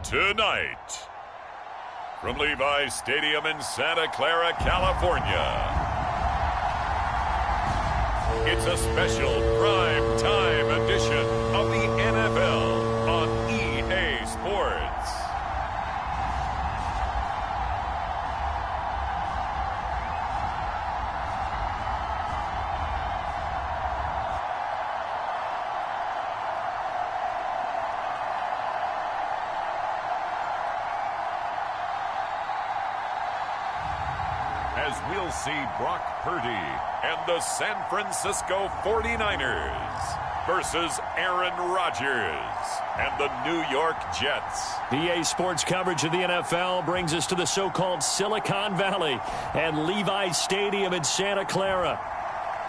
Tonight, from Levi's Stadium in Santa Clara, California, it's a special prime time edition of the NFL on EA Sports. As we'll see Brock Purdy and the San Francisco 49ers versus Aaron Rodgers and the New York Jets. EA Sports coverage of the NFL brings us to the so-called Silicon Valley and Levi's Stadium in Santa Clara.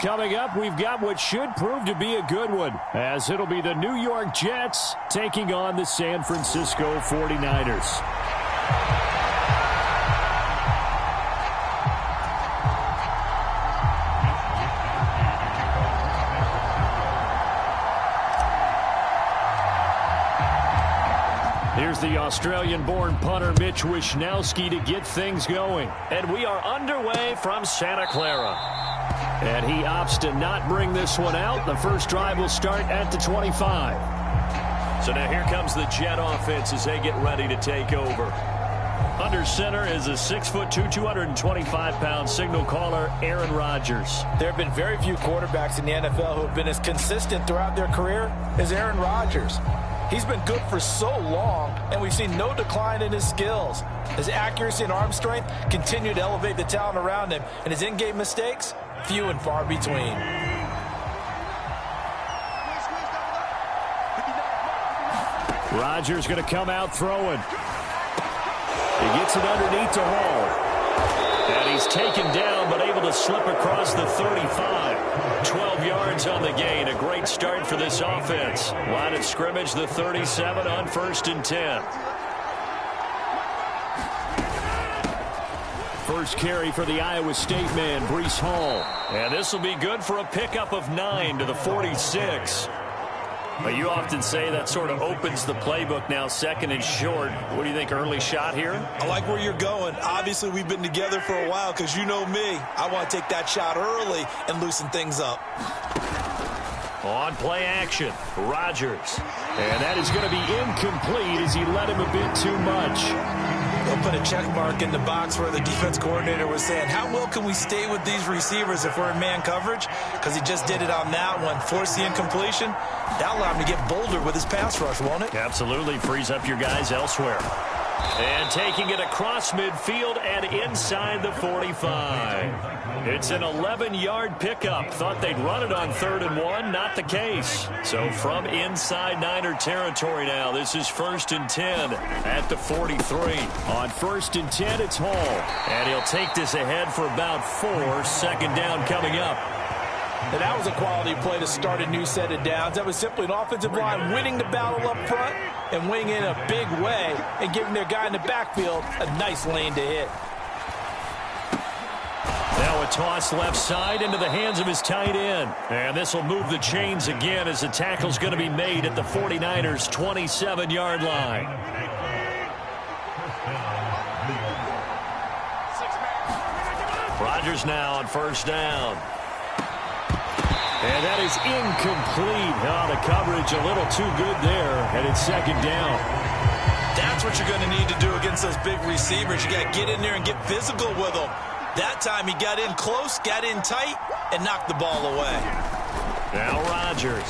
Coming up, we've got what should prove to be a good one, as it'll be the New York Jets taking on the San Francisco 49ers. Here's the Australian-born punter Mitch Wishnowsky to get things going. And we are underway from Santa Clara. And he opts to not bring this one out. The first drive will start at the 25. So now here comes the Jet offense as they get ready to take over. Under center is a 6'2", 225-pound signal caller, Aaron Rodgers. There have been very few quarterbacks in the NFL who have been as consistent throughout their career as Aaron Rodgers. He's been good for so long, and we've seen no decline in his skills. His accuracy and arm strength continue to elevate the talent around him, and his in-game mistakes, few and far between. Rodgers going to come out throwing. He gets it underneath to Hall. And he's taken down, but able to slip across the 35. 12 yards on the gain. A great start for this offense. Line of scrimmage, the 37 on 1st and 10. First carry for the Iowa State man, Breece Hall. And this will be good for a pickup of 9 to the 46. But you often say that sort of opens the playbook now, 2nd and short. What do you think, early shot here? I like where you're going. Obviously, we've been together for a while because you know me. I want to take that shot early and loosen things up. On play action, Rodgers. And that is going to be incomplete as he led him a bit too much. They'll put a check mark in the box where the defense coordinator was saying, how well can we stay with these receivers if we're in man coverage? Because he just did it on that one. Force the incompletion. That'll allow him to get bolder with his pass rush, won't it? Absolutely. Frees up your guys elsewhere. And taking it across midfield and inside the 45. It's an 11-yard pickup. Thought they'd run it on 3rd and 1. Not the case. So from inside Niner territory now, this is 1st and 10 at the 43. On 1st and 10, it's Hall. And he'll take this ahead for about 4. 2nd down coming up. And that was a quality play to start a new set of downs. That was simply an offensive line winning the battle up front and winning in a big way and giving their guy in the backfield a nice lane to hit. Now a toss left side into the hands of his tight end. And this will move the chains again as the tackle's going to be made at the 49ers' 27-yard line. Rodgers now on 1st down. And that is incomplete. Oh, the coverage a little too good there, and it's 2nd down. That's what you're going to need to do against those big receivers. You got to get in there and get physical with them. That time he got in close, got in tight, and knocked the ball away. Now Rodgers.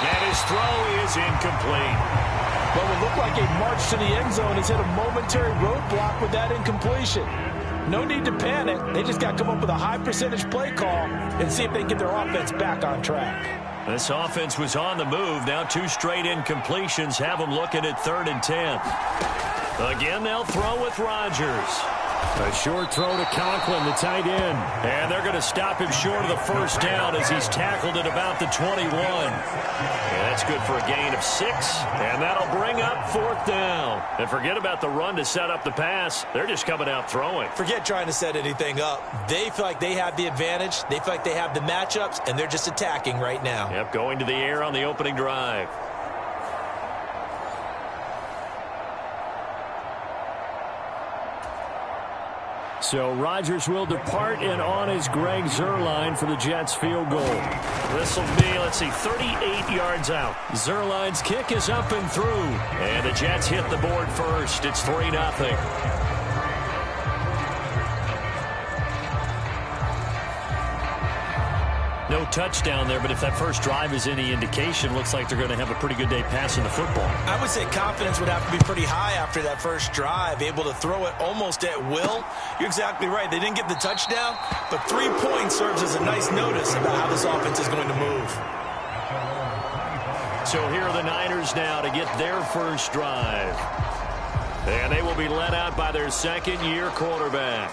And his throw is incomplete. What would look like a march to the end zone has hit a momentary roadblock with that incompletion. No need to panic. They just got to come up with a high percentage play call and see if they can get their offense back on track. This offense was on the move. Now 2 straight incompletions have them looking at 3rd and 10. Again, they'll throw with Rodgers. A short throw to Conklin, the tight end. And they're going to stop him short of the 1st down as he's tackled at about the 21. And that's good for a gain of 6. And that'll bring up 4th down. And forget about the run to set up the pass. They're just coming out throwing. Forget trying to set anything up. They feel like they have the advantage. They feel like they have the matchups, and they're just attacking right now. Yep, going to the air on the opening drive. So Rodgers will depart, and on is Greg Zuerlein for the Jets field goal. This will be, let's see, 38 yards out. Zuerlein's kick is up and through, and the Jets hit the board first. It's 3-0. No touchdown there, but if that first drive is any indication, looks like they're going to have a pretty good day passing the football. I would say confidence would have to be pretty high after that first drive, able to throw it almost at will. You're exactly right. They didn't get the touchdown, but 3 points serves as a nice notice about how this offense is going to move. So here are the Niners now to get their first drive. And they will be led out by their second-year quarterback.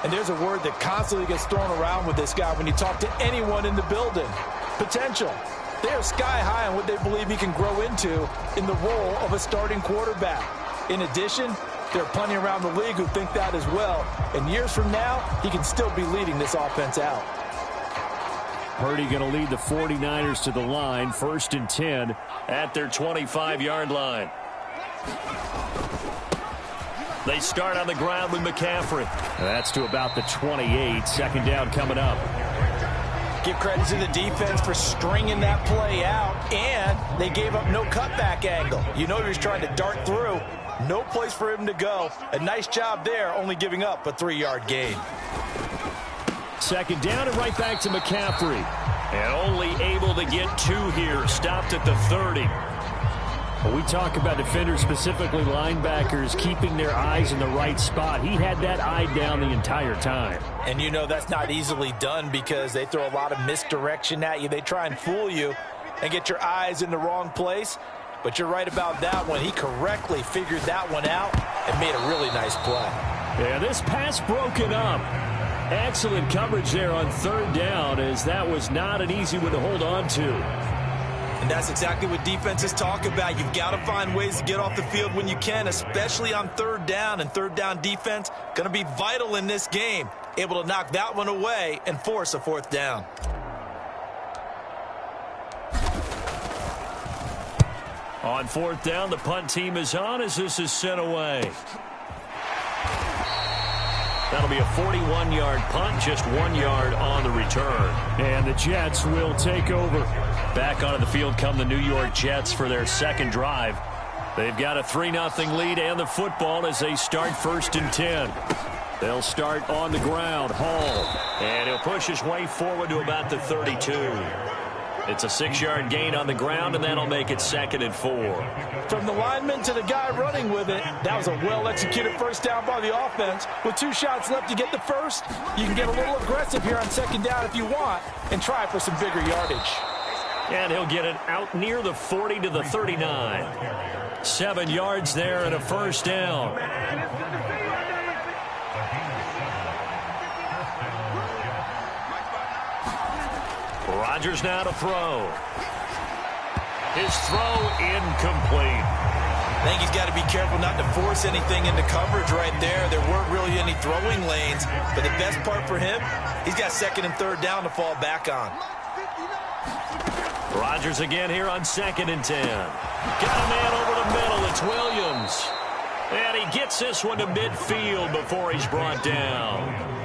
And there's a word that constantly gets thrown around with this guy when you talk to anyone in the building. Potential. They are sky high on what they believe he can grow into in the role of a starting quarterback. In addition, there are plenty around the league who think that as well. And years from now, he can still be leading this offense out. Purdy going to lead the 49ers to the line, 1st and 10 at their 25-yard line. They start on the ground with McCaffrey. That's to about the 28. Second down coming up. Give credit to the defense for stringing that play out, and they gave up no cutback angle. You know he was trying to dart through. No place for him to go. A nice job there, only giving up a 3-yard gain. Second down and right back to McCaffrey. And only able to get 2 here. Stopped at the 30. We talk about defenders, specifically linebackers, keeping their eyes in the right spot. He had that eye down the entire time. And you know that's not easily done because they throw a lot of misdirection at you. They try and fool you and get your eyes in the wrong place. But you're right about that one. He correctly figured that one out and made a really nice play. Yeah, this pass broken up. Excellent coverage there on 3rd down, as that was not an easy one to hold on to. And that's exactly what defenses talk about. You've got to find ways to get off the field when you can, especially on 3rd down. And 3rd down defense going to be vital in this game. Able to knock that one away and force a 4th down. On 4th down, the punt team is on as this is sent away. That'll be a 41-yard punt, just 1 yard on the return. And the Jets will take over. Back onto the field come the New York Jets for their second drive. They've got a 3-0 lead and the football as they start 1st and 10. They'll start on the ground. Hall. And he'll push his way forward to about the 32. It's a 6-yard gain on the ground, and that'll make it 2nd and 4. From the lineman to the guy running with it, that was a well-executed first down by the offense. With 2 shots left to get the first, you can get a little aggressive here on 2nd down if you want and try for some bigger yardage. And he'll get it out near the 40 to the 39. 7 yards there and a first down. Rodgers now to throw. His throw incomplete. I think he's got to be careful not to force anything into coverage right there. There weren't really any throwing lanes, but the best part for him, he's got 2nd and 3rd down to fall back on. Rodgers again here on 2nd and 10. Got a man over the middle. It's Williams. And he gets this one to midfield before he's brought down.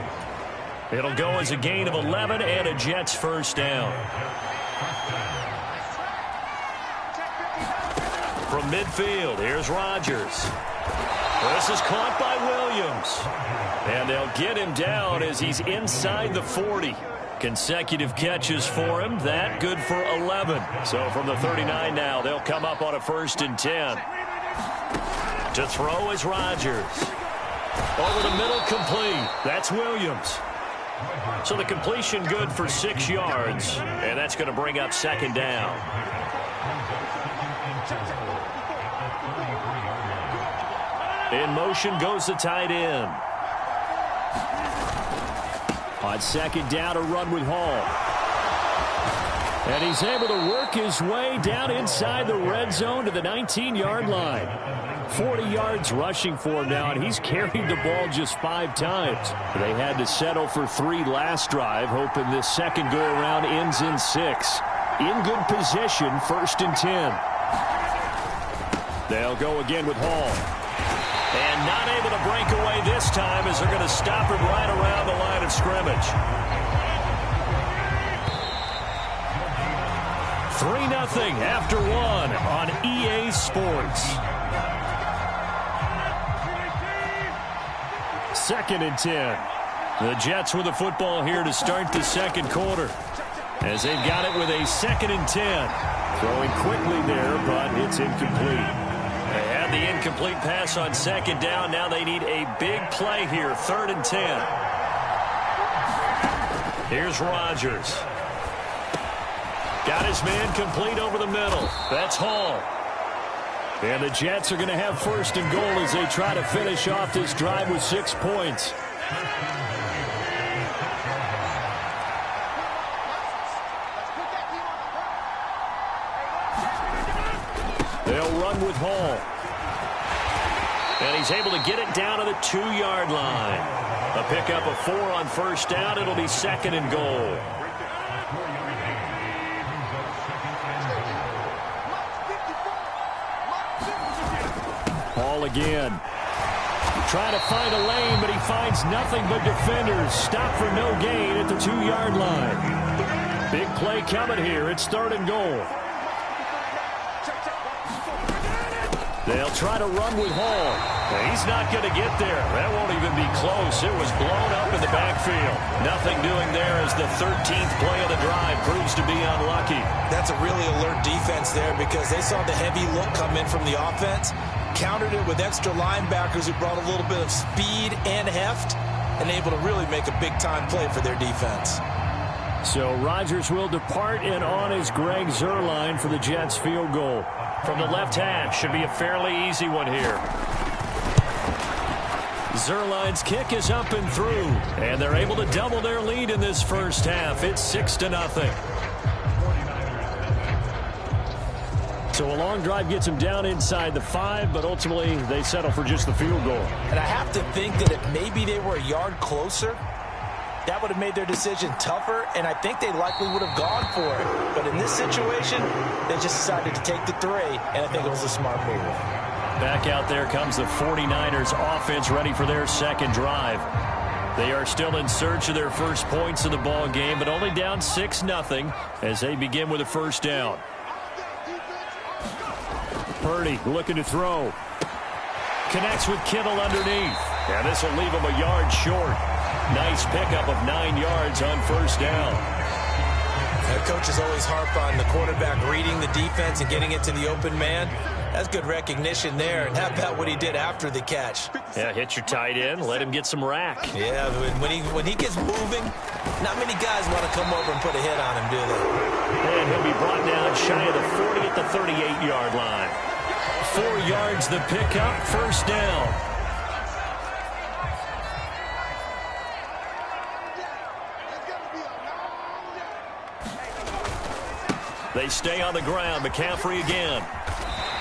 It'll go as a gain of 11 and a Jets first down. From midfield, here's Rodgers. This is caught by Williams. And they'll get him down as he's inside the 40. Consecutive catches for him. That good for 11. So from the 39 now, they'll come up on a 1st and 10. To throw is Rodgers. Over the middle, complete. That's Williams. So the completion good for 6 yards, and that's going to bring up 2nd down. In motion goes the tight end. On 2nd down, a run with Hall. And he's able to work his way down inside the red zone to the 19-yard line. 40 yards rushing for him now, and he's carried the ball just 5 times. They had to settle for 3 last drive, hoping this second go-around ends in 6. In good position, 1st and 10. They'll go again with Hall. And not able to break away this time as they're going to stop him right around the line of scrimmage. 3-0 after one on EA Sports. 2nd and 10. The Jets with the football here to start the second quarter, as they've got it with a 2nd and 10. Throwing quickly there, but it's incomplete. They had the incomplete pass on 2nd down. Now they need a big play here, 3rd and 10. Here's Rodgers. Got his man complete over the middle. That's Hall. And the Jets are going to have 1st and goal as they try to finish off this drive with 6 points. They'll run with Hall. And he's able to get it down to the 2-yard line. A pickup of 4 on 1st down. It'll be 2nd and goal. Hall again. Trying to find a lane, but he finds nothing but defenders. Stop for no gain at the 2-yard line. Big play coming here. It's 3rd and goal. They'll try to run with Hall. He's not going to get there. That won't even be close. It was blown up in the backfield. Nothing doing there as the 13th play of the drive proves to be unlucky. That's a really alert defense there because they saw the heavy look come in from the offense, countered it with extra linebackers who brought a little bit of speed and heft, and able to really make a big-time play for their defense. So Rodgers will depart, and on is Greg Zuerlein for the Jets field goal. From the left hash, should be a fairly easy one here. Zuerlein's kick is up and through, and they're able to double their lead in this first half. It's 6-0. So a long drive gets them down inside the 5, but ultimately they settle for just the field goal. And I have to think that if maybe they were a yard closer, that would have made their decision tougher, and I think they likely would have gone for it. But in this situation, they just decided to take the 3, and I think it was a smart move. Back out there comes the 49ers offense ready for their second drive. They are still in search of their first points of the ball game, but only down 6-0 as they begin with a 1st down. Purdy looking to throw. Connects with Kittle underneath. And this will leave him a yard short. Nice pickup of 9 yards on 1st down. The coaches always harp on the quarterback reading the defense and getting it to the open man. That's good recognition there. And how about what he did after the catch? Yeah, hit your tight end, let him get some rack. Yeah, when he gets moving, not many guys want to come over and put a hit on him, do they? And he'll be brought down shy of the 40 at the 38-yard line. 4 yards the pickup, 1st down. They stay on the ground. McCaffrey again.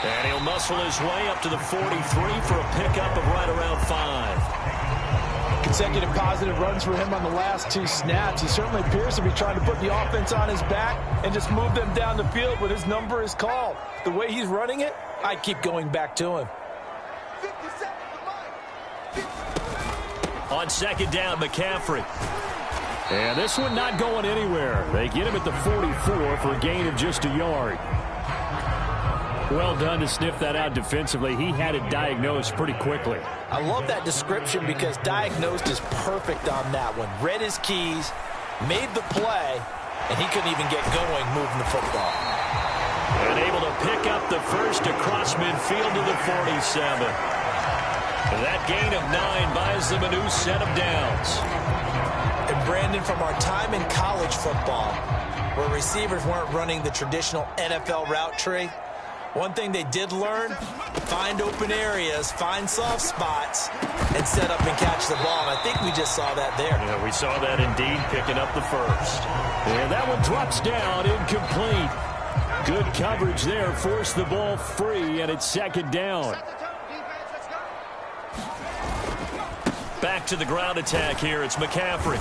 And he'll muscle his way up to the 43 for a pickup of right around 5. Consecutive positive runs for him on the last 2 snaps. He certainly appears to be trying to put the offense on his back and just move them down the field when his number is called. The way he's running it, I keep going back to him. On 2nd down, McCaffrey. And this one not going anywhere. They get him at the 44 for a gain of just a yard. Well done to sniff that out defensively. He had it diagnosed pretty quickly. I love that description because diagnosed is perfect on that one. Read his keys, made the play, and he couldn't even get going moving the football. And able to pick up the first across midfield to the 47. And that gain of 9 buys them a new set of downs. And Brandon, from our time in college football, where receivers weren't running the traditional NFL route tree, one thing they did learn, find open areas, find soft spots, and set up and catch the ball. And I think we just saw that there. Yeah, we saw that indeed, picking up the first. And that one drops down, incomplete. Good coverage there, forced the ball free, and it's 2nd down. Back to the ground attack here. It's McCaffrey.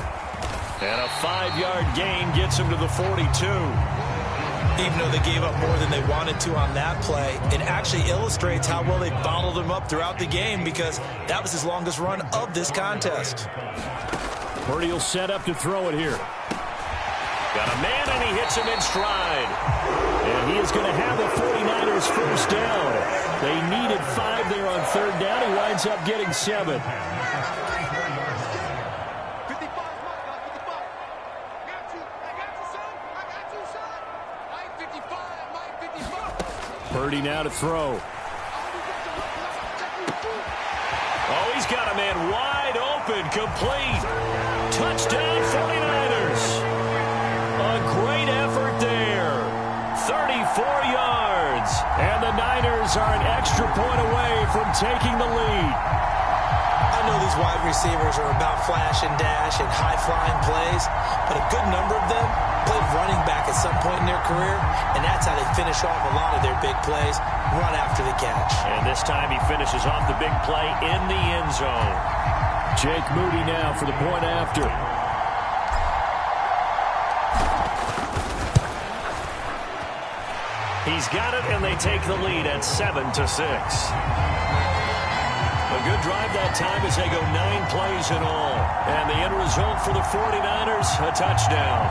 And a 5-yard gain gets him to the 42. Even though they gave up more than they wanted to on that play, it actually illustrates how well they bottled them up throughout the game because that was his longest run of this contest. Purdy will set up to throw it here. Got a man, and he hits him in stride. And he is going to have the 49ers first down. They needed 5 there on third down. He winds up getting 7. Purdy now to throw. Oh, he's got a man wide open, complete. Touchdown, 49ers. A great effort there. 34 yards. And the Niners are an extra point away from taking the lead. I know these wide receivers are about flash and dash and high-flying plays, but a good number of them played running back at some point in their career, and that's how they finish off a lot of their big plays, run after the catch. And this time he finishes off the big play in the end zone. Jake Moody now for the point after. He's got it, and they take the lead at 7-6. A good drive that time as they go 9 plays in all. And the end result for the 49ers, a touchdown.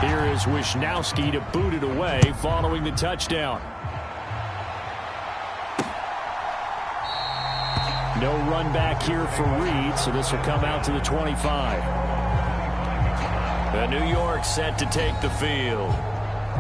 Here is Wisnowski to boot it away following the touchdown. No run back here for Reed, so this will come out to the 25. New York set to take the field.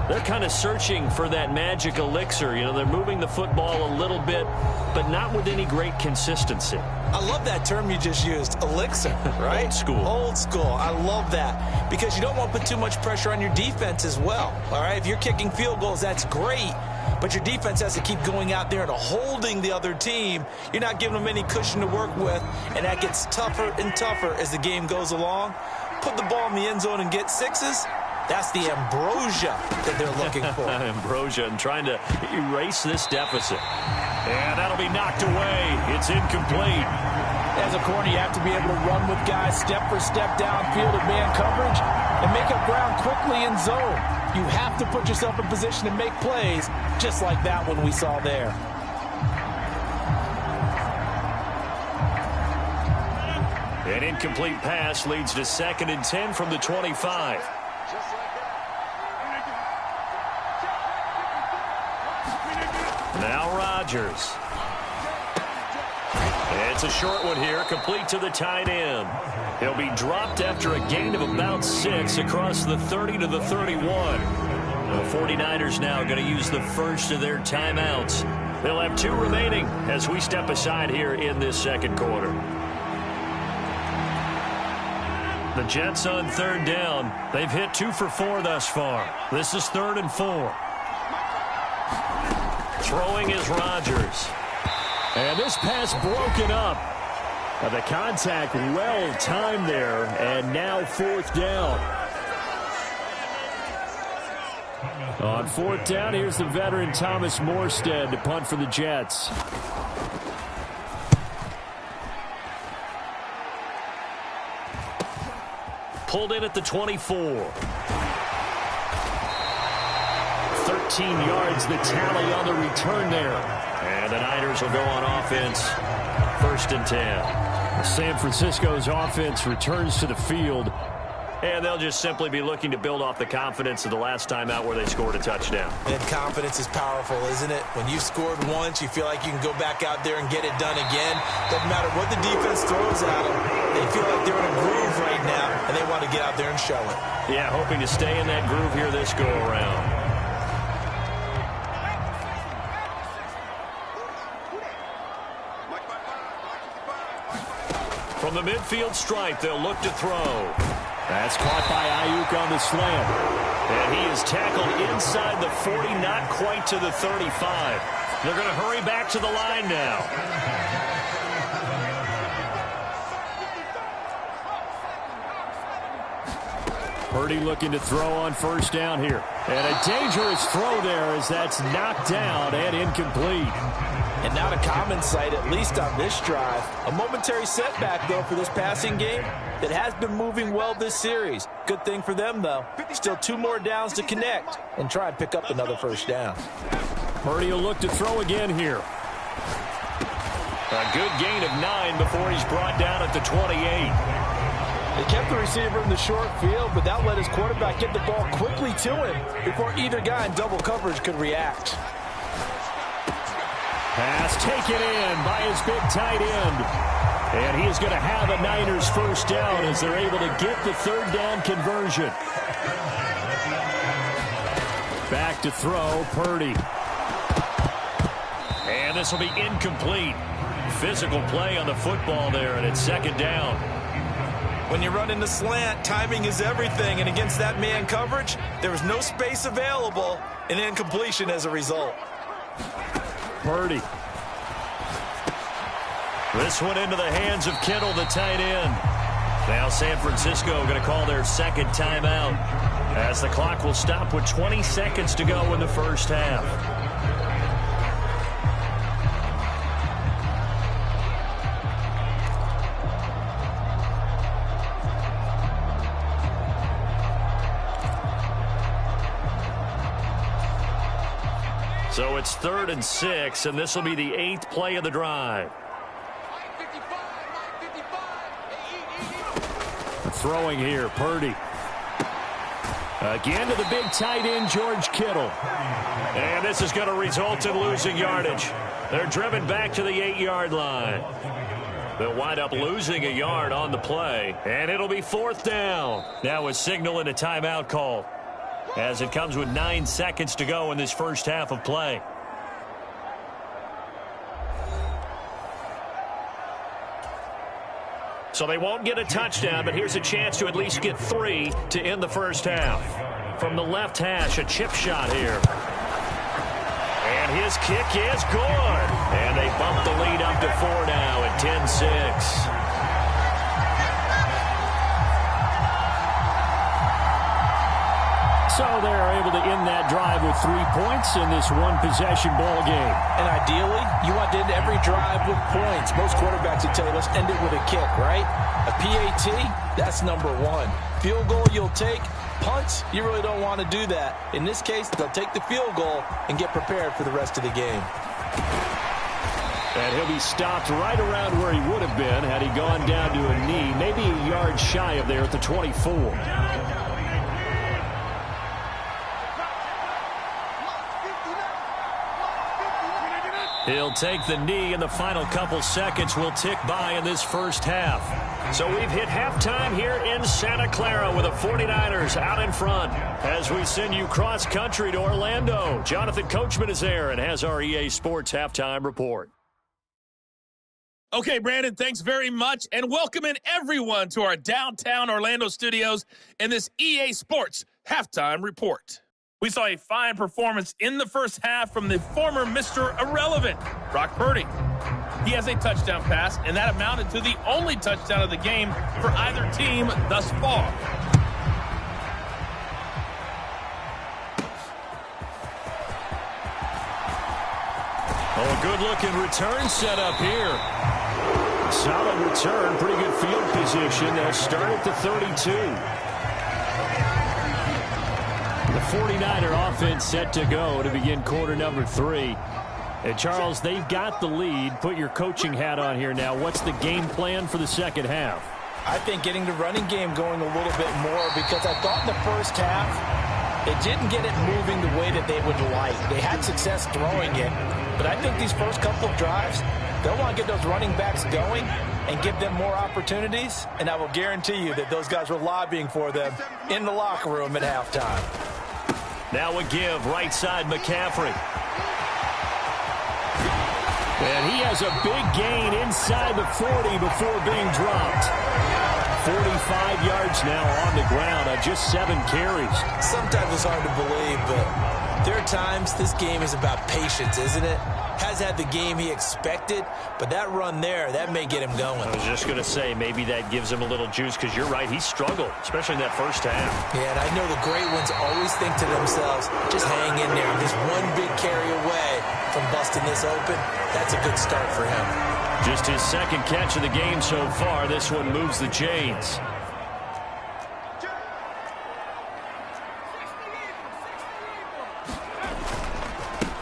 They're kind of searching for that magic elixir. You know, they're moving the football a little bit, but not with any great consistency. I love that term you just used, elixir, right? Old school. Old school. I love that because you don't want to put too much pressure on your defense as well, all right? If you're kicking field goals, that's great, but your defense has to keep going out there and holding the other team. You're not giving them any cushion to work with, and that gets tougher and tougher as the game goes along. Put the ball in the end zone and get 6s. That's the ambrosia that they're looking for. Ambrosia and trying to erase this deficit. And that'll be knocked away. It's incomplete. As a corner, you have to be able to run with guys step for step downfield in man coverage and make up ground quickly in zone. You have to put yourself in position to make plays just like that one we saw there. An incomplete pass leads to 2nd and 10 from the 25. Now Rodgers. It's a short one here, complete to the tight end. He'll be dropped after a gain of about 6 across the 30 to the 31. The 49ers now going to use the first of their timeouts. They'll have 2 remaining as we step aside here in this second quarter. The Jets on 3rd down. They've hit 2 for 4 thus far. This is 3rd and 4. Throwing is Rodgers. And this pass broken up. The contact well timed there. And now 4th down. On 4th down, here's the veteran Thomas Morstead to punt for the Jets. Pulled in at the 24. 13 yards, the tally on the return there. And the Niners will go on offense. 1st and 10. San Francisco's offense returns to the field. And they'll just simply be looking to build off the confidence of the last time out where they scored a touchdown. And confidence is powerful, isn't it? When you've scored once, you feel like you can go back out there and get it done again. Doesn't matter what the defense throws at them. They feel like they're in a groove right now, and they want to get out there and show it. Yeah, hoping to stay in that groove here this go-around. From the midfield stripe, they'll look to throw. That's caught by Ayuk on the slant. And he is tackled inside the 40, not quite to the 35. They're going to hurry back to the line now. Purdy looking to throw on 1st down here. And a dangerous throw there as that's knocked down and incomplete. And not a common sight, at least on this drive. A momentary setback, though, for this passing game that has been moving well this series. Good thing for them, though. Still 2 more downs to connect and try and pick up another first down. Purdy will look to throw again here. A good gain of 9 before he's brought down at the 28. They kept the receiver in the short field, but that let his quarterback get the ball quickly to him before either guy in double coverage could react. Pass taken in by his big tight end. And he is going to have a Niners first down as they're able to get the third down conversion. Back to throw, Purdy. And this will be incomplete. Physical play on the football there, and it's second down. When you run in the slant, timing is everything, and against that man coverage, there was no space available, and incompletion as a result. Purdy. This one into the hands of Kittle, the tight end. Now San Francisco going to call their second timeout as the clock will stop with 20 seconds to go in the first half. So it's 3rd and 6, and this will be the 8th play of the drive. Throwing here, Purdy. Again to the big tight end, George Kittle. And this is going to result in losing yardage. They're driven back to the 8-yard line. They'll wind up losing a yard on the play, and it'll be 4th down. Now a signal and a timeout call, as it comes with 9 seconds to go in this first half of play. So they won't get a touchdown, but here's a chance to at least get 3 to end the first half. From the left hash, a chip shot here. And his kick is good. And they bump the lead up to 4 now at 10-6. So they're able to end that drive with 3 points in this one-possession ball game. And ideally, you want to end every drive with points. Most quarterbacks would tell you, let's end it with a kick, right? A PAT, that's number 1. Field goal you'll take. Punts, you really don't want to do that. In this case, they'll take the field goal and get prepared for the rest of the game. And he'll be stopped right around where he would have been had he gone down to a knee, maybe a yard shy of there at the 24. He'll take the knee, and the final couple seconds will tick by in this first half. So we've hit halftime here in Santa Clara with the 49ers out in front. As we send you cross-country to Orlando, Jonathan Coachman is there and has our EA Sports halftime report. Okay, Brandon, thanks very much, and welcome in everyone to our downtown Orlando studios in this EA Sports halftime report. We saw a fine performance in the first half from the former Mr. Irrelevant, Brock Purdy. He has a touchdown pass, and that amounted to the only touchdown of the game for either team thus far. Oh, a good-looking return set up here. Solid return, pretty good field position. They'll start at the 32. The 49er offense set to go to begin quarter number 3. And Charles, they've got the lead. Put your coaching hat on here now. What's the game plan for the second half? I think getting the running game going a little bit more, because I thought in the first half they didn't get it moving the way that they would like. They had success throwing it, but I think these first couple of drives, they'll want to get those running backs going and give them more opportunities, and I will guarantee you that those guys were lobbying for them in the locker room at halftime. Now a give, right side McCaffrey. And he has a big gain inside the 40 before being dropped. 45 yards now on the ground on just 7 carries. Sometimes it's hard to believe, but there are times this game is about patience, isn't it? has had the game he expected, but that run there, that may get him going. I was just going to say, maybe that gives him a little juice, because you're right, he struggled, especially in that first half. Yeah, and I know the great ones always think to themselves, just hang in there. Just one big carry away from busting this open. That's a good start for him. Just his second catch of the game so far. This one moves the chains.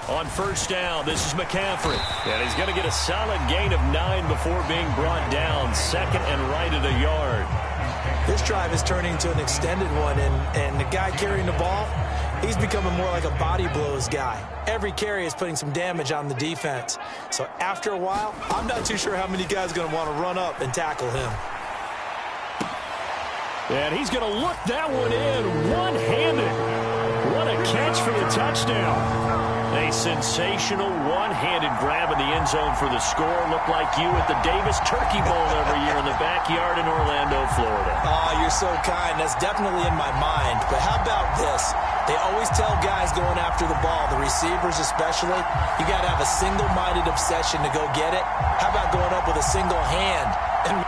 On first down, this is McCaffrey. And he's going to get a solid gain of 9 before being brought down. Second and right at a yard. This drive is turning into an extended one, and the guy carrying the ball, he's becoming more like a body blows guy. Every carry is putting some damage on the defense. So after a while, I'm not too sure how many guys are going to want to run up and tackle him. And he's going to look that one in one-handed. What a catch for the touchdown. A sensational one-handed grab in the end zone for the score. Looked like you at the Davis Turkey Bowl every year in the backyard in Orlando, Florida. Oh, you're so kind. That's definitely in my mind. But how about this? They always tell guys going after the ball, the receivers especially, you got to have a single-minded obsession to go get it. How about going up with a single hand and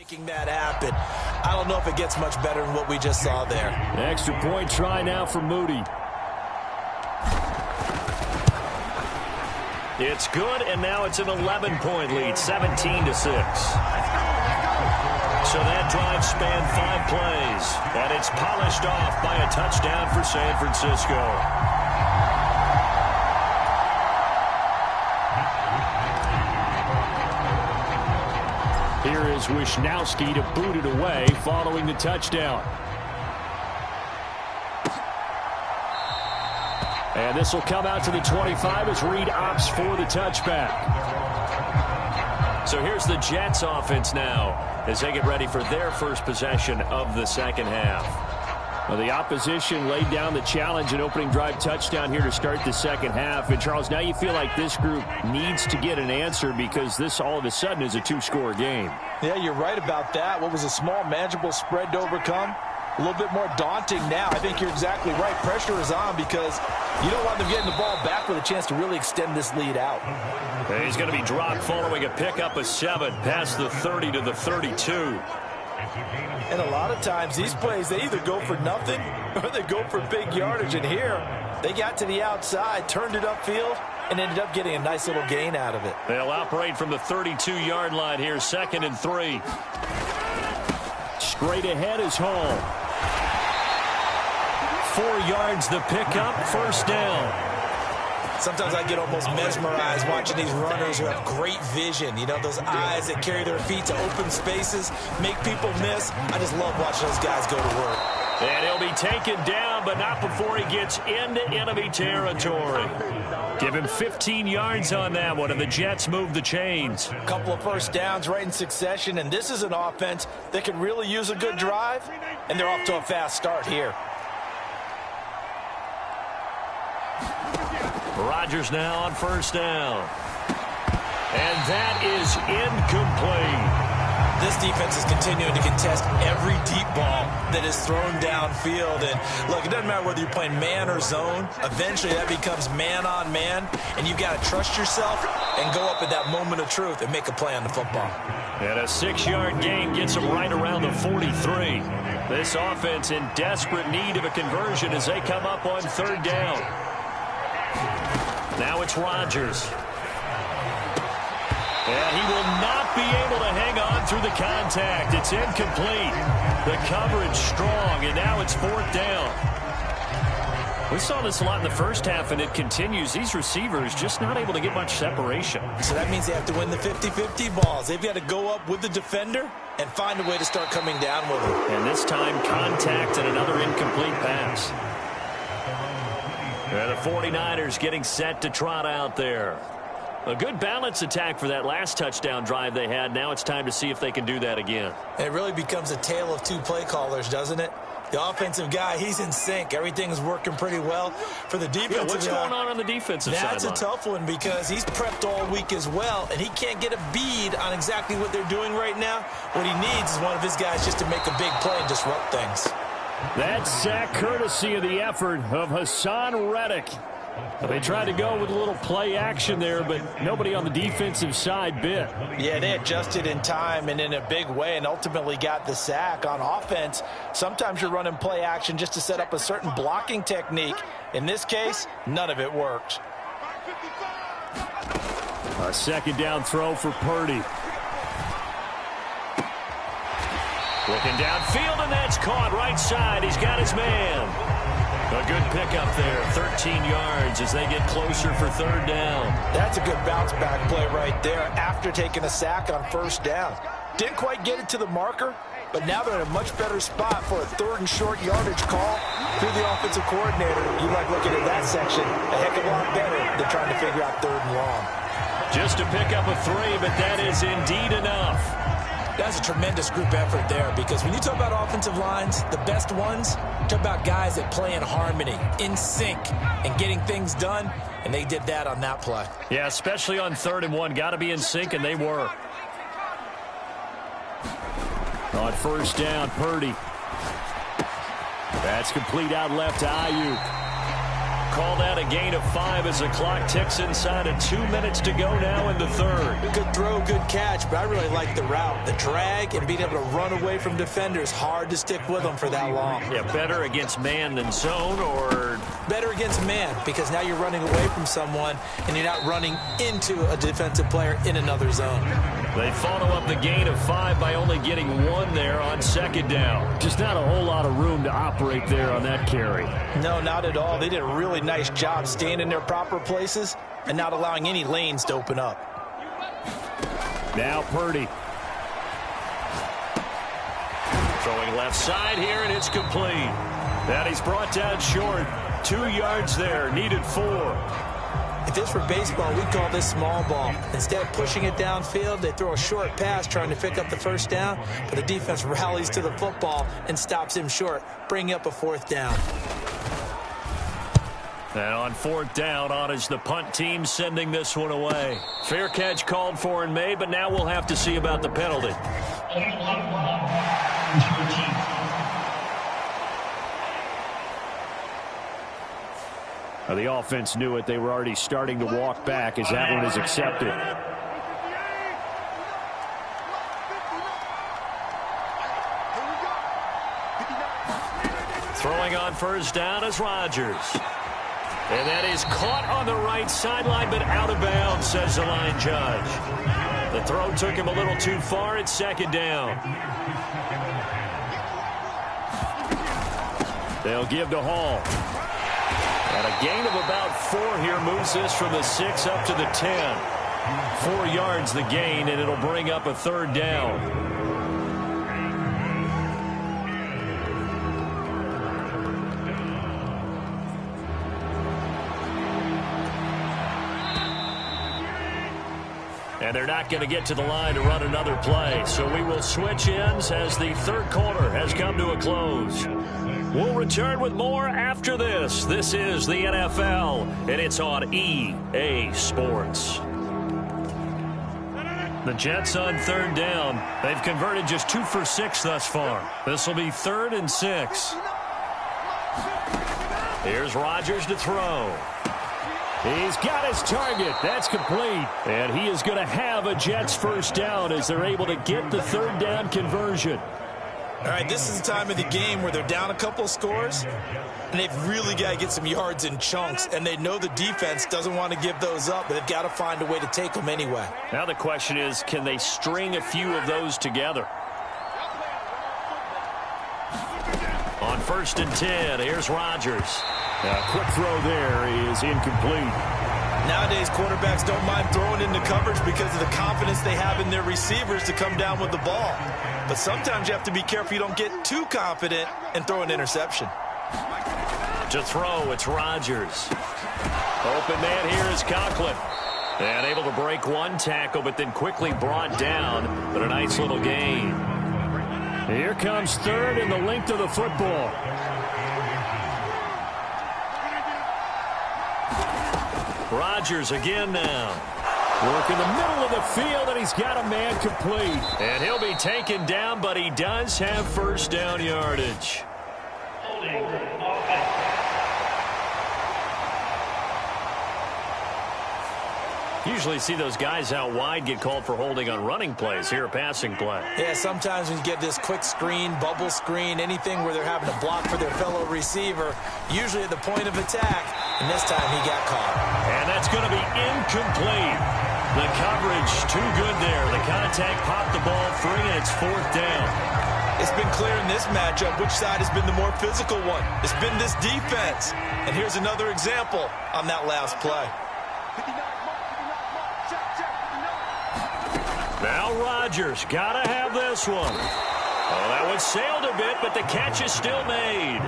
making that happen. I don't know if it gets much better than what we just saw there. Extra point try now for Moody. It's good, and now it's an 11-point lead, 17-6. So that drive spanned 5 plays, and it's polished off by a touchdown for San Francisco. Here is Wisnowski to boot it away following the touchdown. And this will come out to the 25 as Reed opts for the touchback. So here's the Jets offense now as they get ready for their first possession of the second half. Well, the opposition laid down the challenge and opening drive touchdown here to start the second half. And, Charles, now you feel like this group needs to get an answer because this all of a sudden is a 2-score game. Yeah, you're right about that. What was a small, manageable spread to overcome? A little bit more daunting now. I think you're exactly right. Pressure is on because you don't want them getting the ball back with a chance to really extend this lead out. And he's going to be dropped following a pickup of 7 past the 30 to the 32. And a lot of times these plays, they either go for nothing or they go for big yardage. And here, they got to the outside, turned it upfield, and ended up getting a nice little gain out of it. They'll operate from the 32-yard line here, 2nd and 3. Straight ahead is Hall. 4 yards the pickup, first down. Sometimes I get almost mesmerized watching these runners who have great vision. You know, those eyes that carry their feet to open spaces, make people miss. I just love watching those guys go to work. And he'll be taken down, but not before he gets into enemy territory. Give him 15 yards on that one, and the Jets move the chains. A couple of first downs right in succession, and this is an offense that can really use a good drive, and they're off to a fast start here. Rodgers now on first down. And that is incomplete. This defense is continuing to contest every deep ball that is thrown downfield. And look, it doesn't matter whether you're playing man or zone. Eventually that becomes man on man, and you've got to trust yourself and go up at that moment of truth and make a play on the football. And a 6-yard gain gets them right around the 43. This offense in desperate need of a conversion as they come up on third down. Now it's Rodgers. And he will not be able to hang on through the contact. It's incomplete. The coverage strong, and now it's 4th down. We saw this a lot in the first half, and it continues. These receivers just not able to get much separation. So that means they have to win the 50-50 balls. They've got to go up with the defender and find a way to start coming down with him. And this time, contact and another incomplete pass. And the 49ers getting set to trot out there. A good balance attack for that last touchdown drive they had. Now it's time to see if they can do that again. And it really becomes a tale of two play callers, doesn't it? The offensive guy, he's in sync. Everything's working pretty well. For the defensive guy, what's going on the defensive side? That's a tough one because he's prepped all week as well, and he can't get a bead on exactly what they're doing right now. What he needs is one of his guys just to make a big play and disrupt things. That sack courtesy of the effort of Hassan Reddick. They tried to go with a little play action there, but nobody on the defensive side bit. Yeah, they adjusted in time and in a big way and ultimately got the sack. On offense, sometimes you're running play action just to set up a certain blocking technique. In this case, none of it worked. A 2nd down throw for Purdy. Looking downfield, and that's caught right side. He's got his man. A good pickup there, 13 yards as they get closer for 3rd down. That's a good bounce-back play right there after taking a sack on 1st down. Didn't quite get it to the marker, but now they're in a much better spot for a 3rd and short yardage call through the offensive coordinator. You like looking at that section a heck of a lot better than trying to figure out 3rd and long. Just to pick up a 3, but that is indeed enough. That's a tremendous group effort there because when you talk about offensive lines, the best ones, talk about guys that play in harmony, in sync, and getting things done, and they did that on that play. Yeah, especially on 3rd and 1. Got to be in sync, and they were. On 1st down, Purdy. That's complete out left to Ayuk. Called out a gain of 5 as the clock ticks inside of 2 minutes to go now in the 3rd. Good throw, good catch, but I really like the route. The drag and being able to run away from defenders. Hard to stick with them for that long. Yeah, better against man than zone, or better against man because now you're running away from someone and you're not running into a defensive player in another zone. They follow up the gain of 5 by only getting 1 there on 2nd down. Just not a whole lot of room to operate there on that carry. No, not at all. They did a really nice job staying in their proper places and not allowing any lanes to open up. Now Purdy. Throwing left side here, and it's complete. And he's brought down short. 2 yards there, needed 4. If this were baseball, we'd call this small ball. Instead of pushing it downfield, they throw a short pass trying to pick up the 1st down, but the defense rallies to the football and stops him short, bringing up a 4th down. And on 4th down, on is the punt team sending this one away. Fair catch called for and made, but now we'll have to see about the penalty. The offense knew it. They were already starting to walk back as that one is accepted. Throwing on 1st down is Rodgers. And that is caught on the right sideline, but out of bounds, says the line judge. The throw took him a little too far. It's 2nd down. They'll give to Hall. And a gain of about 4 here moves this from the 6 up to the 10. 4 yards the gain, and it'll bring up a 3rd down. And they're not going to get to the line to run another play. So we will switch ends as the 3rd quarter has come to a close. We'll return with more after this. This is the NFL, and it's on EA Sports. The Jets on 3rd down. They've converted just 2 for 6 thus far. This will be 3rd and 6. Here's Rodgers to throw. He's got his target. That's complete. And he is going to have a Jets 1st down as they're able to get the 3rd down conversion. All right, this is the time of the game where they're down a couple scores, and they've really got to get some yards in chunks, and they know the defense doesn't want to give those up, but they've got to find a way to take them anyway. Now the question is, can they string a few of those together? On 1st and 10, here's Rodgers. A quick throw there is incomplete. Nowadays, quarterbacks don't mind throwing into coverage because of the confidence they have in their receivers to come down with the ball. But sometimes you have to be careful you don't get too confident and throw an interception. To throw, it's Rodgers. Open man here is Conklin. And able to break one tackle, but then quickly brought down. But a nice little gain. Here comes 3rd and the length of the football. Rodgers again now. Work in the middle of the field, and he's got a man complete. And he'll be taken down, but he does have first down yardage. Usually see those guys out wide get called for holding on running plays. Here, a passing play. Yeah, sometimes when you get this quick screen, bubble screen, anything where they're having to block for their fellow receiver, usually at the point of attack, and this time he got caught. And that's going to be incomplete. The coverage too good there. The contact popped the ball free, and it's 4th down. It's been clear in this matchup which side has been the more physical one. It's been this defense. And here's another example on that last play. Now Rodgers got to have this one. Oh, that one sailed a bit, but the catch is still made.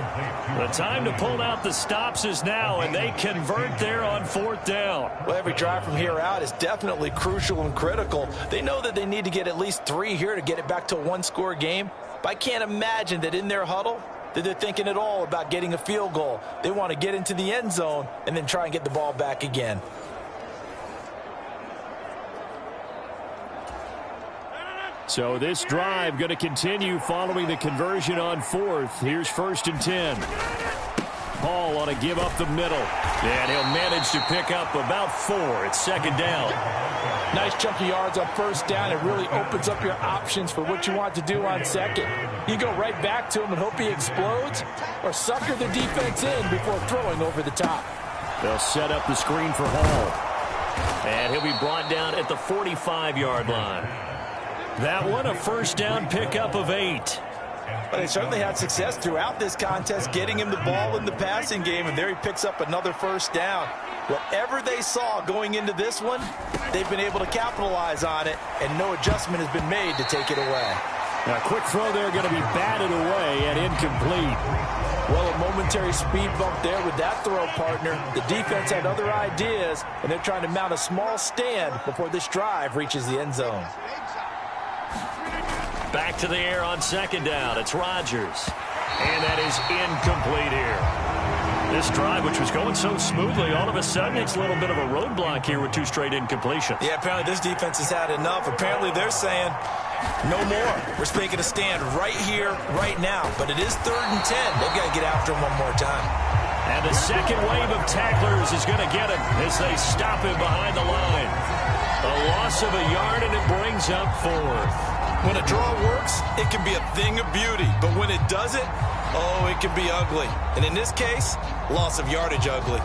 The time to pull out the stops is now, and they convert there on 4th down. Well, every drive from here out is definitely crucial and critical. They know that they need to get at least 3 here to get it back to a one-score game. But I can't imagine that in their huddle that they're thinking at all about getting a field goal. They want to get into the end zone and then try and get the ball back again. So this drive going to continue following the conversion on 4th. Here's 1st and 10. Hall ought to give up the middle. And he'll manage to pick up about 4. It's 2nd down. Nice chunk of yards on 1st down. It really opens up your options for what you want to do on 2nd. You go right back to him and hope he explodes, or sucker the defense in before throwing over the top. They'll set up the screen for Hall. And he'll be brought down at the 45-yard line. That one, a 1st down pickup of 8. But they certainly had success throughout this contest getting him the ball in the passing game, and there he picks up another 1st down. Whatever they saw going into this one, they've been able to capitalize on it, and no adjustment has been made to take it away. A quick throw there going to be batted away and incomplete. Well, a momentary speed bump there with that throw, partner. The defense had other ideas, and they're trying to mount a small stand before this drive reaches the end zone. Back to the air on 2nd down. It's Rodgers. And that is incomplete here. This drive, which was going so smoothly, all of a sudden it's a little bit of a roadblock here with 2 straight incompletions. Yeah, apparently this defense has had enough. Apparently they're saying, no more. We're making a stand right here, right now. But it is 3rd and 10. They've got to get after him one more time. And the second wave of tacklers is going to get him as they stop him behind the line. A loss of a yard, and it brings up 4th. When a draw works, it can be a thing of beauty. But when it doesn't, oh, it can be ugly. And in this case, loss of yardage ugly.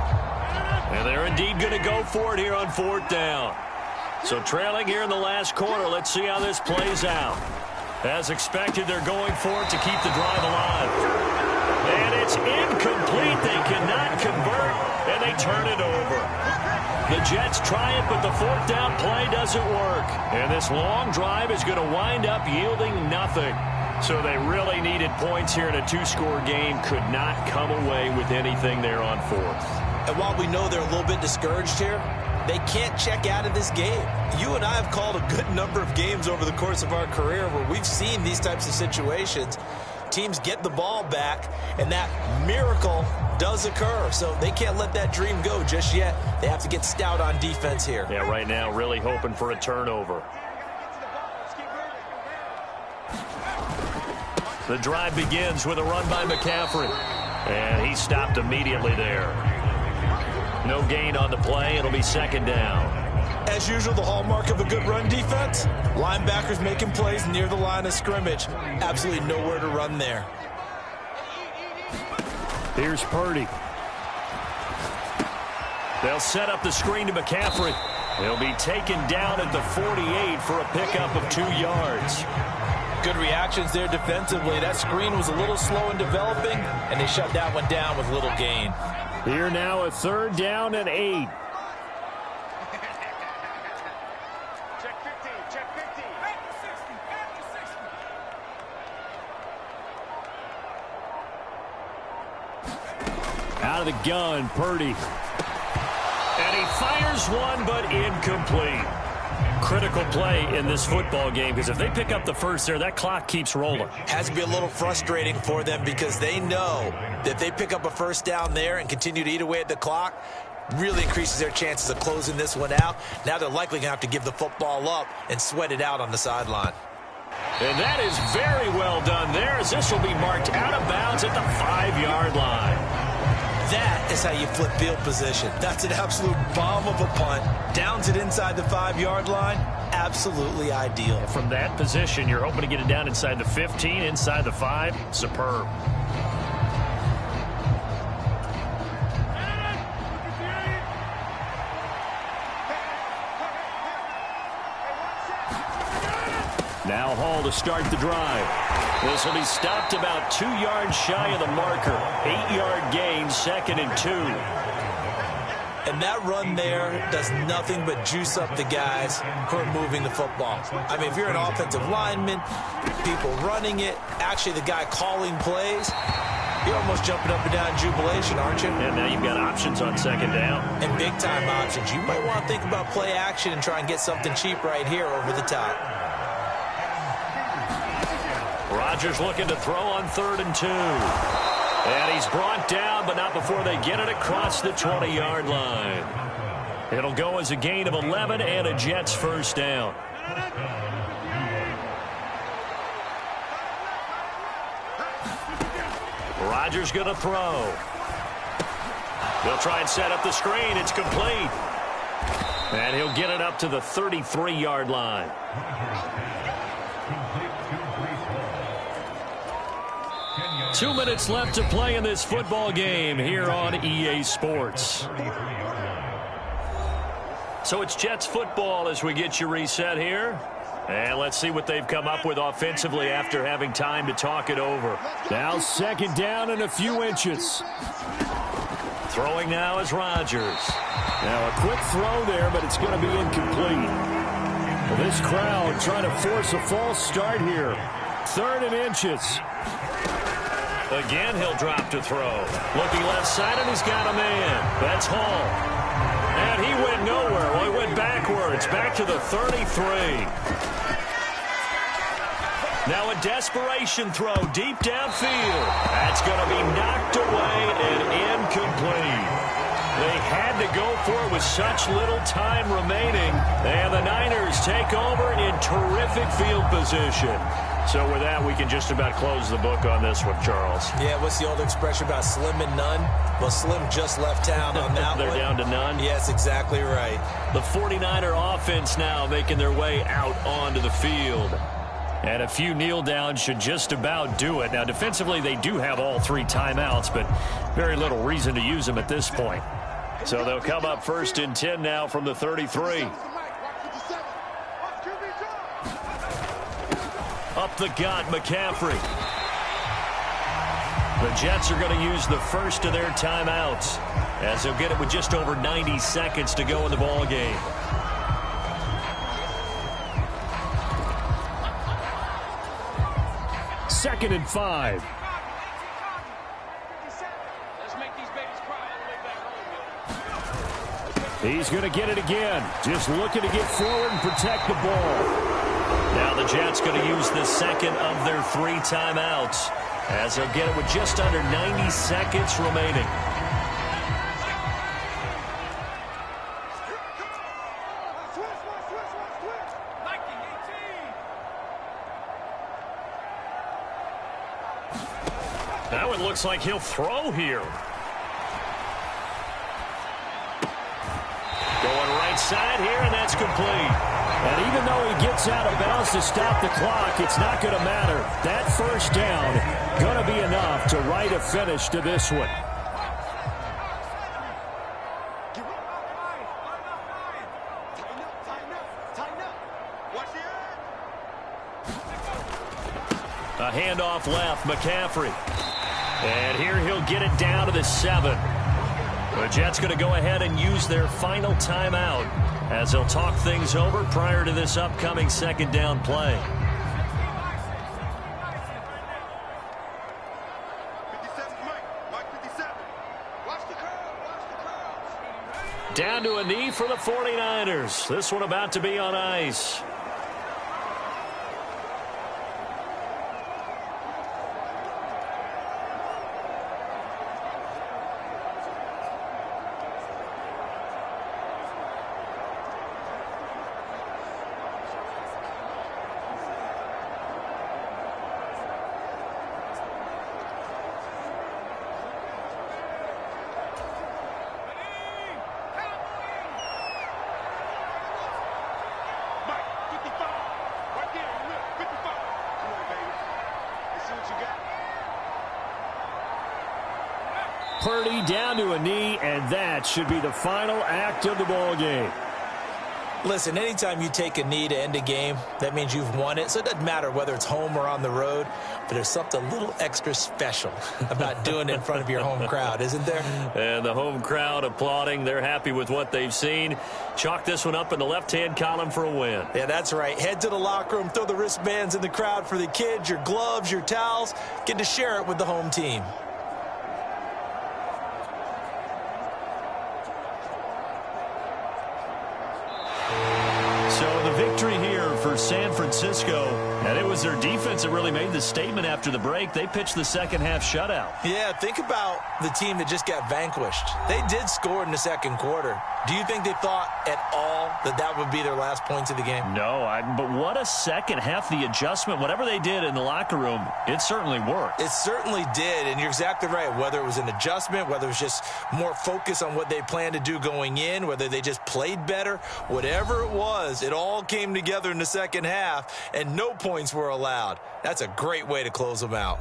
And they're indeed going to go for it here on 4th down. So trailing here in the last quarter, let's see how this plays out. As expected, they're going for it to keep the drive alive. And it's incomplete. They cannot convert, and they turn it over. The Jets try it, but the 4th down play doesn't work. And this long drive is going to wind up yielding nothing. So they really needed points here in a 2-score game. Could not come away with anything there on 4th. And while we know they're a little bit discouraged here, they can't check out of this game. You and I have called a good number of games over the course of our career where we've seen these types of situations. Teams get the ball back, and that miracle does occur. So they can't let that dream go just yet. They have to get stout on defense here. Yeah, right now really hoping for a turnover. The drive begins with a run by McCaffrey. And he stopped immediately there. No gain on the play. It'll be 2nd down. As usual, the hallmark of a good run defense, linebackers making plays near the line of scrimmage. Absolutely nowhere to run there. Here's Purdy. They'll set up the screen to McCaffrey. He'll be taken down at the 48 for a pickup of 2 yards. Good reactions there defensively. That screen was a little slow in developing, and they shut that one down with little gain. Here now, a 3rd down and 8. Check 15, check 15. Back to 60, back to 60. Out of the gun, Purdy. And he fires one, but incomplete. Critical play in this football game, because if they pick up the first there, that clock keeps rolling. Has to be a little frustrating for them because they know that if they pick up a first down there and continue to eat away at the clock, really increases their chances of closing this one out. Now they're likely going to have to give the football up and sweat it out on the sideline. And that is very well done there, as this will be marked out of bounds at the 5-yard line. That is how you flip field position. That's an absolute bomb of a punt. Downs it inside the 5-yard line. Absolutely ideal. From that position, you're hoping to get it down inside the 15, inside the 5. Superb. Now Hall to start the drive. This will be stopped about 2 yards shy of the marker. 8-yard gain, 2nd and 2. And that run there does nothing but juice up the guys who are moving the football. I mean, if you're an offensive lineman, people running it, actually the guy calling plays, you're almost jumping up and down in jubilation, aren't you? And now you've got options on 2nd down. And big-time options. You might want to think about play action and try and get something cheap right here over the top. Rodgers looking to throw on 3rd and 2. And he's brought down, but not before they get it across the 20-yard line. It'll go as a gain of 11 and a Jets first down. Rodgers going to throw. They'll try and set up the screen. It's complete. And he'll get it up to the 33-yard line. Two minutes left to play in this football game here on EA Sports. So it's Jets football as we get you reset here. And let's see what they've come up with offensively after having time to talk it over. Now 2nd down and a few inches. Throwing now is Rodgers. Now a quick throw there, but it's going to be incomplete. Well, this crowd trying to force a false start here. 3rd and inches. Again, he'll drop to throw. Looking left side, and he's got a man. That's Hall. And he went nowhere. Well, he went backwards, back to the 33. Now a desperation throw deep downfield. That's going to be knocked away and incomplete. They had to go for it with such little time remaining. And the Niners take over in terrific field position. So with that, we can just about close the book on this one, Charles. Yeah, what's the old expression about slim and none? Well, Slim just left town on that They're one. down to none? Yes, exactly right. The 49er offense now making their way out onto the field. And a few kneel downs should just about do it. Now, defensively, they do have all 3 timeouts, but very little reason to use them at this point. So they'll come up 1st and 10 now from the 33. Up the gut, McCaffrey. The Jets are going to use the first of their timeouts, as they'll get it with just over 90 seconds to go in the ball game. Second and 5. Let's make these babies cry all the way back home. He's going to get it again. Just looking to get forward and protect the ball. Now the Jets going to use the second of their 3 timeouts, as they'll get it with just under 90 seconds remaining. Now it looks like he'll throw here. Going right side here, and that's It's complete. And even though he gets out of bounds to stop the clock, it's not going to matter. That first down going to be enough to write a finish to this one. A handoff left, McCaffrey. And here he'll get it down to the 7. The Jets going to go ahead and use their final timeout as they'll talk things over prior to this upcoming second down play. Down to a knee for the 49ers. This one about to be on ice. Purdy down to a knee, and that should be the final act of the ball game. Listen, anytime you take a knee to end a game, that means you've won it. So it doesn't matter whether it's home or on the road, but there's something a little extra special about doing it in front of your home crowd, isn't there? And the home crowd applauding. They're happy with what they've seen. Chalk this one up in the left-hand column for a win. Yeah, that's right. Head to the locker room, throw the wristbands in the crowd for the kids, your gloves, your towels. Get to share it with the home team. So the victory here for San Francisco, and it was their defense that really made the statement after the break. They pitched the second-half shutout. Yeah, think about the team that just got vanquished. They did score in the second quarter. Do you think they thought at all that that would be their last points of the game? No, but what a second half. The adjustment, whatever they did in the locker room, it certainly worked. It certainly did, and you're exactly right. Whether it was an adjustment, whether it was just more focus on what they planned to do going in, whether they just played better, whatever it was, it all came together in the second half, and no points were allowed. That's a great way to close them out.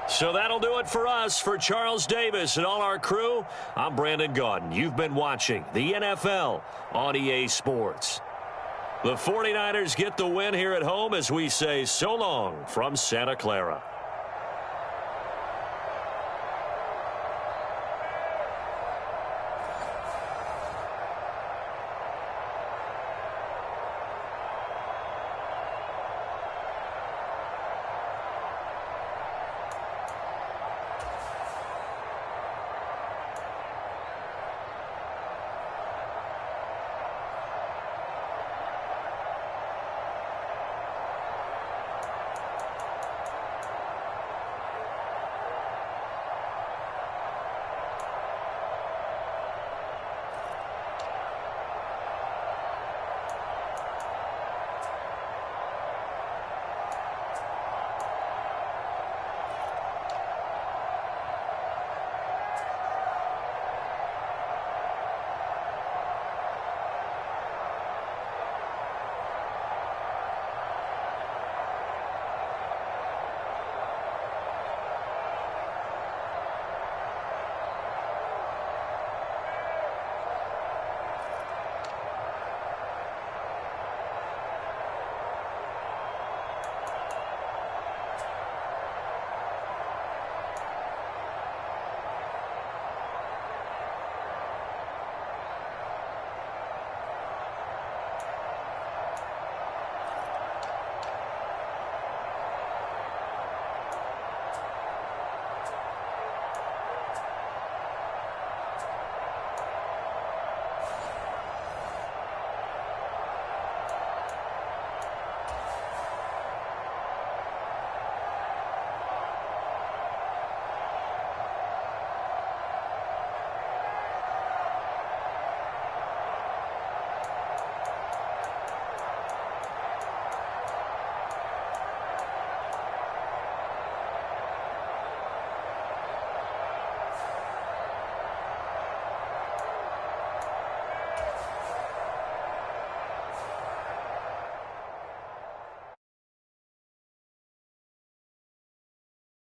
So that'll do it for us. For Charles Davis and all our crew, I'm Brandon Gaudin. You've been watching the NFL on EA Sports. The 49ers get the win here at home as we say so long from Santa Clara.